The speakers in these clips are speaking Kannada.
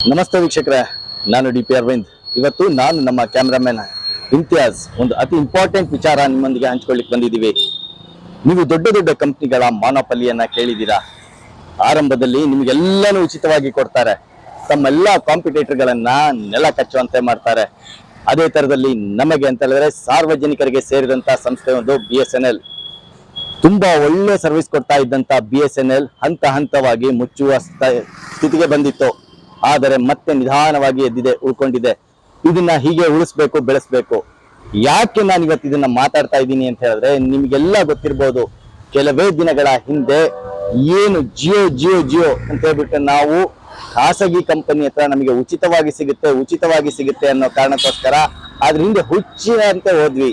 ನಮಸ್ತೆ ವೀಕ್ಷಕರೇ, ನಾನು ಡಿ ಪಿ ಅರವಿಂದ್. ಇವತ್ತು ನಾನು ನಮ್ಮ ಕ್ಯಾಮ್ರಾಮನ್ ಇಮ್ತಿಯಾಜ್ ಒಂದು ಅತಿ ಇಂಪಾರ್ಟೆಂಟ್ ವಿಚಾರ ನಿಮ್ಮೊಂದಿಗೆ ಹಂಚ್ಕೊಳ್ಳಿಕ್ಕೆ ಬಂದಿದ್ದೀವಿ. ನೀವು ದೊಡ್ಡ ದೊಡ್ಡ ಕಂಪ್ನಿಗಳ ಮಾನೋಪಲಿಯನ್ನ ಕೇಳಿದ್ದೀರಾ. ಆರಂಭದಲ್ಲಿ ನಿಮಗೆಲ್ಲನೂ ಉಚಿತವಾಗಿ ಕೊಡ್ತಾರೆ, ತಮ್ಮೆಲ್ಲ ಕಾಂಪಿಟೇಟರ್ಗಳನ್ನ ನೆಲ ಕಚ್ಚುವಂತೆ ಮಾಡ್ತಾರೆ. ಅದೇ ತರದಲ್ಲಿ ನಮಗೆ ಅಂತ ಹೇಳಿದ್ರೆ ಸಾರ್ವಜನಿಕರಿಗೆ ಸೇರಿದಂತ ಸಂಸ್ಥೆ ಒಂದು BSNL. ತುಂಬಾ ಒಳ್ಳೆ ಸರ್ವಿಸ್ ಕೊಡ್ತಾ ಇದ್ದಂತ BSNL ಹಂತ ಹಂತವಾಗಿ ಮುಚ್ಚುವ ಸ್ಥಿತಿಗೆ ಬಂದಿತ್ತು. ಆದರೆ ಮತ್ತೆ ನಿಧಾನವಾಗಿ ಎದ್ದಿದೆ, ಉಳ್ಕೊಂಡಿದೆ. ಇದನ್ನ ಹೀಗೆ ಉಳಿಸ್ಬೇಕು, ಬೆಳೆಸ್ಬೇಕು. ಯಾಕೆ ನಾನು ಇವತ್ತು ಇದನ್ನ ಮಾತಾಡ್ತಾ ಇದ್ದೀನಿ ಅಂತ ಹೇಳಿದ್ರೆ, ನಿಮ್ಗೆಲ್ಲ ಗೊತ್ತಿರ್ಬೋದು, ಕೆಲವೇ ದಿನಗಳ ಹಿಂದೆ ಏನು ಜಿಯೋ ಅಂತ ಹೇಳ್ಬಿಟ್ಟು ನಾವು ಖಾಸಗಿ ಕಂಪನಿ ಹತ್ರ ನಮಗೆ ಉಚಿತವಾಗಿ ಸಿಗುತ್ತೆ ಅನ್ನೋ ಕಾರಣಕ್ಕೋಸ್ಕರ ಅದ್ರ ಹಿಂದೆ ಹುಚ್ಚಿನಂತೆ ಹೋದ್ವಿ.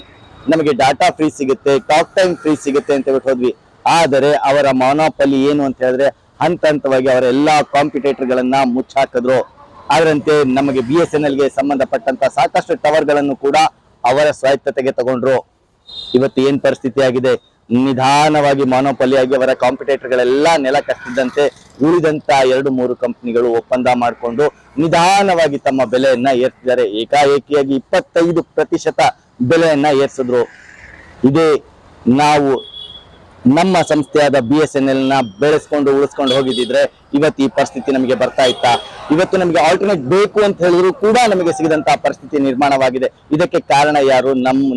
ನಮಗೆ ಡಾಟಾ ಫ್ರೀ ಸಿಗುತ್ತೆ, ಟಾಕ್ ಟೈಮ್ ಫ್ರೀ ಸಿಗುತ್ತೆ ಅಂತ ಹೇಳ್ಬಿಟ್ಟು ಹೋದ್ವಿ. ಆದರೆ ಅವರ ಮಾನೋಪಲಿ ಏನು ಅಂತ ಹೇಳಿದ್ರೆ ಹಂತ ಹಂತವಾಗಿ ಅವರ ಎಲ್ಲಾ ಕಾಂಪಿಟೇಟರ್ಗಳನ್ನ ಮುಚ್ಚಾಕಿದ್ರು. ಅದರಂತೆ ನಮಗೆ BSNLಗೆ ಸಂಬಂಧಪಟ್ಟಂತ ಸಾಕಷ್ಟು ಟವರ್ಗಳನ್ನು ಕೂಡ ಅವರ ಸ್ವಾಯತ್ತತೆಗೆ ತಗೊಂಡ್ರು. ಇವತ್ತು ಏನ್ ಪರಿಸ್ಥಿತಿ ಆಗಿದೆ, ನಿಧಾನವಾಗಿ ಮಾನೋಪಲಿಯಾಗಿ ಅವರ ಕಾಂಪಿಟೇಟರ್ಗಳೆಲ್ಲ ನೆಲ ಕಟ್ಟಿದಂತೆ ಉಳಿದಂತ 2-3 ಕಂಪನಿಗಳು ಒಪ್ಪಂದ ಮಾಡಿಕೊಂಡು ನಿಧಾನವಾಗಿ ತಮ್ಮ ಬೆಲೆಯನ್ನ ಏರ್ತಿದ್ದಾರೆ. ಏಕಾಏಕಿಯಾಗಿ 25% ಬೆಲೆಯನ್ನ ಏರ್ಸಿದ್ರು. ಇದೇ ನಾವು ನಮ್ಮ ಸಂಸ್ಥೆಯಾದ BSNL ನ ಬೆಳೆಸ್ಕೊಂಡು ಉಳಿಸ್ಕೊಂಡು ಹೋಗಿದ್ರೆ ಇವತ್ತು ಈ ಪರಿಸ್ಥಿತಿ ನಮಗೆ ಬರ್ತಾ ಇತ್ತಾ? ಇವತ್ತು ನಮಗೆ ಆಲ್ಟರ್ನೇಟ್ ಬೇಕು ಅಂತ ಹೇಳಿದ್ರು ಕೂಡ ನಮಗೆ ಸಿಗದಂತ ಪರಿಸ್ಥಿತಿ ನಿರ್ಮಾಣವಾಗಿದೆ. ಇದಕ್ಕೆ ಕಾರಣ ಯಾರು?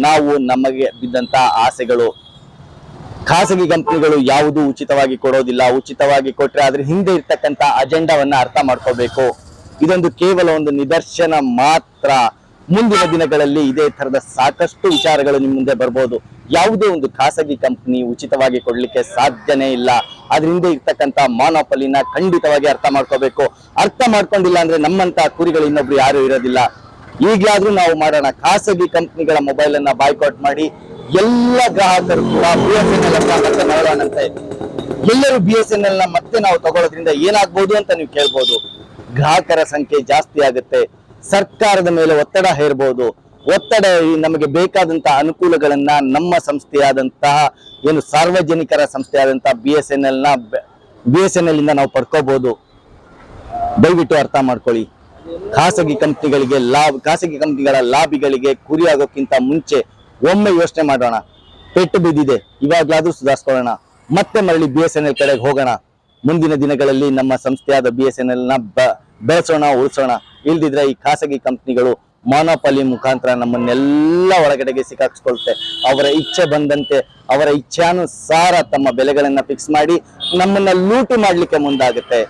ನಾವು ನಮಗೆ ಬಿದ್ದಂತ ಆಸೆಗಳು. ಖಾಸಗಿ ಕಂಪನಿಗಳು ಯಾವುದು ಉಚಿತವಾಗಿ ಕೊಡೋದಿಲ್ಲ. ಉಚಿತವಾಗಿ ಕೊಟ್ರೆ ಅದ್ರ ಹಿಂದೆ ಇರ್ತಕ್ಕಂತ ಅಜೆಂಡಾವನ್ನ ಅರ್ಥ ಮಾಡ್ಕೋಬೇಕು. ಇದೊಂದು ಕೇವಲ ಒಂದು ನಿದರ್ಶನ ಮಾತ್ರ. ಮುಂದಿನ ದಿನಗಳಲ್ಲಿ ಇದೇ ತರದ ಸಾಕಷ್ಟು ವಿಚಾರಗಳು ನಿಮ್ಮ ಮುಂದೆ ಬರ್ಬೋದು. ಯಾವುದೇ ಒಂದು ಖಾಸಗಿ ಕಂಪನಿ ಉಚಿತವಾಗಿ ಕೊಡ್ಲಿಕ್ಕೆ ಸಾಧ್ಯನೇ ಇಲ್ಲ. ಅದ್ರ ಹಿಂದೆ ಇರ್ತಕ್ಕಂತ ಮಾನೋಪಲಿನ ಖಂಡಿತವಾಗಿ ಅರ್ಥ ಮಾಡ್ಕೋಬೇಕು. ಅರ್ಥ ಮಾಡ್ಕೊಂಡಿಲ್ಲ ಅಂದ್ರೆ ನಮ್ಮಂತ ಕುರಿಗಳು ಇನ್ನೊಬ್ರು ಯಾರು ಇರೋದಿಲ್ಲ. ಈಗಲಾದ್ರೂ ನಾವು ಮಾಡೋಣ. ಖಾಸಗಿ ಕಂಪನಿಗಳ ಮೊಬೈಲ್ ಅನ್ನ ಬಾಯ್ಕಾಟ್ ಮಾಡಿ ಎಲ್ಲ ಗ್ರಾಹಕರು ಕೂಡ BSNL ಅನ್ನ ಮತ್ತೆ ಮಾಡೋಣಂತೆ. ಎಲ್ಲರೂ BSNL ನ ಮತ್ತೆ ನಾವು ತಗೊಳ್ಳೋದ್ರಿಂದ ಏನಾಗ್ಬೋದು ಅಂತ ನೀವು ಕೇಳ್ಬೋದು. ಗ್ರಾಹಕರ ಸಂಖ್ಯೆ ಜಾಸ್ತಿ ಆಗುತ್ತೆ, ಸರ್ಕಾರದ ಮೇಲೆ ಒತ್ತಡ ಹೇರಬಹುದು. ಒತ್ತಡ ನಮಗೆ ಬೇಕಾದಂತಹ ಅನುಕೂಲಗಳನ್ನ ನಮ್ಮ ಸಂಸ್ಥೆಯಾದಂತಹ ಏನು ಸಾರ್ವಜನಿಕರ ಸಂಸ್ಥೆಯಾದಂತಹ BSNL ಇಂದ ನಾವು ಪಡ್ಕೋಬಹುದು. ದಯವಿಟ್ಟು ಅರ್ಥ ಮಾಡ್ಕೊಳ್ಳಿ. ಖಾಸಗಿ ಕಂಪನಿಗಳ ಲಾಬಿಗಳಿಗೆ ಗುರಿಯಾಗೋಕ್ಕಿಂತ ಮುಂಚೆ ಒಮ್ಮೆ ಯೋಚನೆ ಮಾಡೋಣ. ಪೆಟ್ಟು ಬಿದ್ದಿದೆ, ಇವಾಗ್ಲಾದ್ರೂ ಸುಧಾರಿಸ್ಕೊಳ್ಳೋಣ. ಮತ್ತೆ ಮರಳಿ BSNL ಕಡೆಗೆ ಹೋಗೋಣ. ಮುಂದಿನ ದಿನಗಳಲ್ಲಿ ನಮ್ಮ ಸಂಸ್ಥೆಯಾದ BSNL ನ ಬೆಳೆಸೋಣ, ಉಳಿಸೋಣ. ಇಲ್ದಿದ್ರೆ ಈ ಖಾಸಗಿ ಕಂಪನಿಗಳು ಮಾನೋಪಲಿ ಮುಖಾಂತರ ನಮ್ಮನ್ನೆಲ್ಲ ಒಳಗಡೆಗೆ ಸಿಕ್ಕಾಕ್ಸ್ಕೊಳ್ತೆ. ಅವರ ಇಚ್ಛೆ ಬಂದಂತೆ, ಅವರ ಇಚ್ಛಾನುಸಾರ ತಮ್ಮ ಬೆಲೆಗಳನ್ನ ಫಿಕ್ಸ್ ಮಾಡಿ ನಮ್ಮನ್ನ ಲೂಟಿ ಮಾಡ್ಲಿಕ್ಕೆ ಮುಂದಾಗುತ್ತೆ.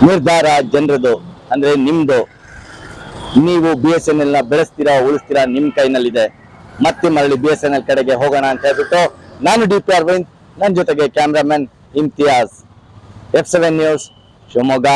ನಿರ್ಧಾರ ಜನರದು, ಅಂದ್ರೆ ನಿಮ್ದು. ನೀವು BSNL ನ ಬೆಳೆಸ್ತೀರಾ, ಉಳಿಸ್ತೀರಾ, ನಿಮ್ ಕೈನಲ್ಲಿದೆ. ಮತ್ತೆ ಮರಳಿ BSNL ಕಡೆಗೆ ಹೋಗೋಣ ಅಂತ ಹೇಳ್ಬಿಟ್ಟು ನಾನು DP ಅರವಿಂದ್, ನನ್ನ ಜೊತೆಗೆ cameraman Imtiaz, F7 news, Shivamogga.